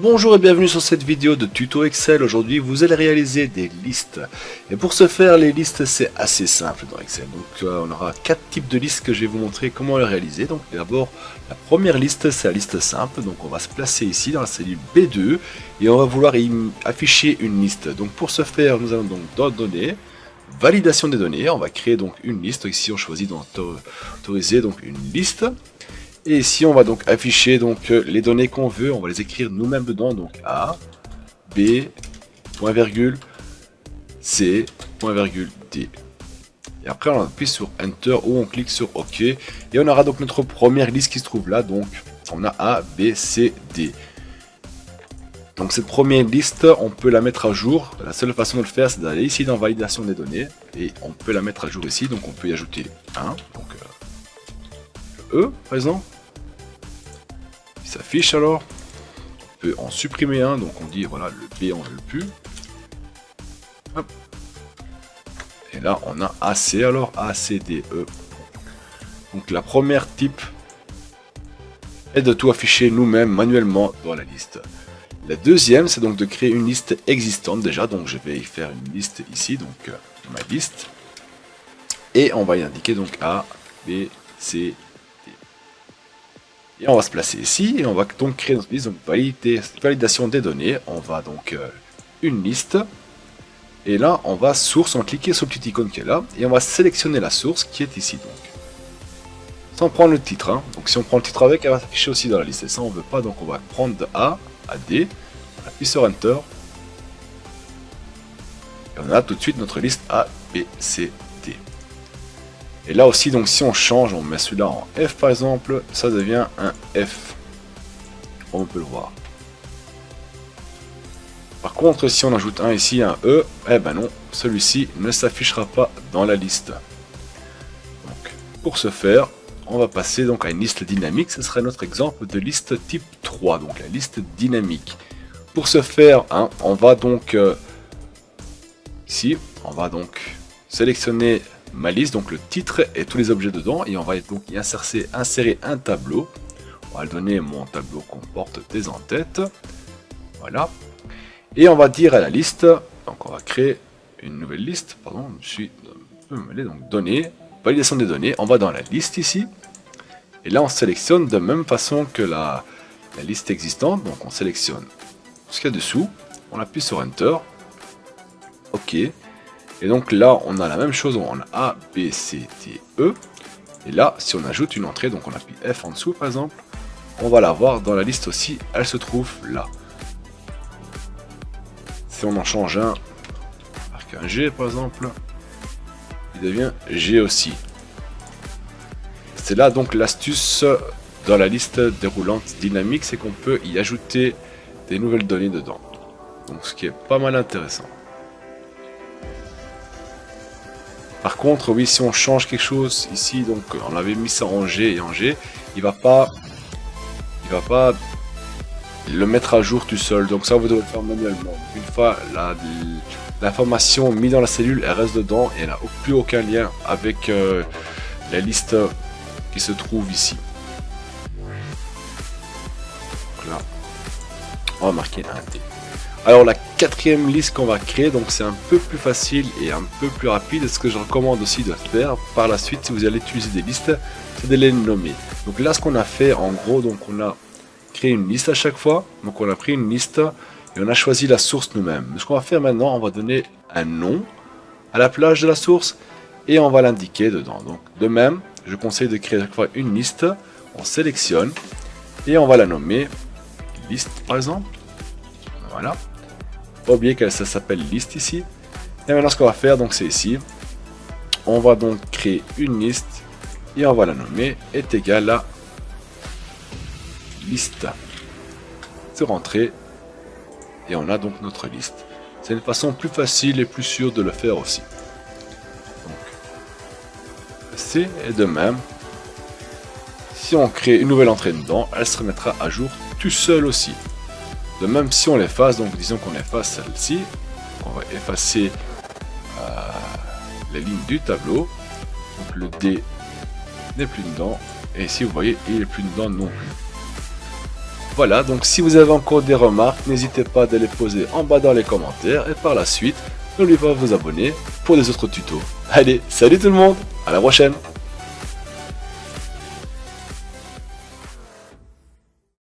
Bonjour et bienvenue sur cette vidéo de tuto Excel. Aujourd'hui vous allez réaliser des listes. Et pour ce faire, les listes c'est assez simple dans Excel. Donc on aura 4 types de listes que je vais vous montrer comment les réaliser. Donc d'abord la première liste c'est la liste simple. Donc on va se placer ici dans la cellule B2 et on va vouloir y afficher une liste. Donc pour ce faire nous allons donc dans données, validation des données. On va créer donc une liste. Ici on choisit d'autoriser donc une liste. Et ici on va donc afficher donc les données qu'on veut, on va les écrire nous-mêmes dedans, donc A, B, point virgule, C, point virgule, D. Et après on appuie sur Enter ou on clique sur OK. Et on aura donc notre première liste qui se trouve là, donc on a A, B, C, D. Donc cette première liste, on peut la mettre à jour. La seule façon de le faire, c'est d'aller ici dans validation des données. Et on peut la mettre à jour ici, donc on peut y ajouter 1, donc le E par exemple. S'affiche alors, on peut en supprimer un, donc on dit voilà le B on ne veut plus. Hop. Et là on a AC, alors ACDE. Donc la première type est de tout afficher nous-mêmes manuellement dans la liste. La deuxième c'est donc de créer une liste existante déjà, donc je vais y faire une liste ici, donc ma liste. Et on va y indiquer donc A, B, C, et on va se placer ici et on va donc créer notre liste, donc validation des données. On va donc une liste et là on va source, on va cliquer sur le petit icône qui est là et on va sélectionner la source qui est ici, donc sans prendre le titre, hein. Donc si on prend le titre avec, elle va s'afficher aussi dans la liste et ça on veut pas, donc on va prendre de A à D, on appuie sur Enter et on a tout de suite notre liste A, B, C, D. Et là aussi, donc si on change, on met celui-là en F par exemple, ça devient un F. On peut le voir. Par contre, si on ajoute un ici, un E, eh ben non, celui-ci ne s'affichera pas dans la liste. Donc, pour ce faire, on va passer donc à une liste dynamique. Ce serait notre exemple de liste type 3, donc la liste dynamique. Pour ce faire, hein, on va donc ici, on va donc sélectionner ma liste, donc le titre et tous les objets dedans, et on va donc y insérer un tableau. On va le donner mon tableau comporte des en-têtes, voilà, et on va dire à la liste, donc on va créer une nouvelle liste, pardon, je suis un peu mêlé, donc données, validation des données, on va dans la liste ici, et là on sélectionne de même façon que la liste existante, donc on sélectionne ce qu'il y a dessous, on appuie sur Enter, OK. Et donc là, on a la même chose, on a A, B, C, D, E. Et là, si on ajoute une entrée, donc on appuie F en dessous par exemple, on va la voir dans la liste aussi, elle se trouve là. Si on en change un, marque un G par exemple, il devient G aussi. C'est là donc l'astuce dans la liste déroulante dynamique, c'est qu'on peut y ajouter des nouvelles données dedans. Donc ce qui est pas mal intéressant. Par contre, oui, si on change quelque chose ici, donc on avait mis ça en G et en G, il va pas le mettre à jour tout seul. Donc ça, vous devez le faire manuellement. Une fois l'information mise dans la cellule, elle reste dedans et elle n'a plus aucun lien avec la liste qui se trouve ici. Donc là, on va marquer un T. Alors la quatrième liste qu'on va créer, donc c'est un peu plus facile et un peu plus rapide. Ce que je recommande aussi de faire par la suite, si vous allez utiliser des listes, c'est de les nommer. Donc là, ce qu'on a fait en gros, donc on a créé une liste à chaque fois. Donc on a pris une liste et on a choisi la source nous-mêmes. Ce qu'on va faire maintenant, on va donner un nom à la plage de la source et on va l'indiquer dedans. Donc de même, je conseille de créer à chaque fois une liste. On sélectionne et on va la nommer liste par exemple. Voilà. Pas oublier que ça s'appelle liste ici. Et maintenant ce qu'on va faire, donc c'est ici. On va donc créer une liste et on va la nommer est égal à liste. C'est rentré et on a donc notre liste. C'est une façon plus facile et plus sûre de le faire aussi. Donc, c'est de même. Si on crée une nouvelle entrée dedans, elle se remettra à jour tout seul aussi. De même si on l'efface, donc disons qu'on efface celle-ci, on va effacer la ligne du tableau, donc le D n'est plus dedans, et ici vous voyez il n'est plus dedans non plus. Voilà, donc si vous avez encore des remarques, n'hésitez pas à les poser en bas dans les commentaires et par la suite, n'oubliez pas de vous abonner pour des autres tutos. Allez, salut tout le monde, à la prochaine!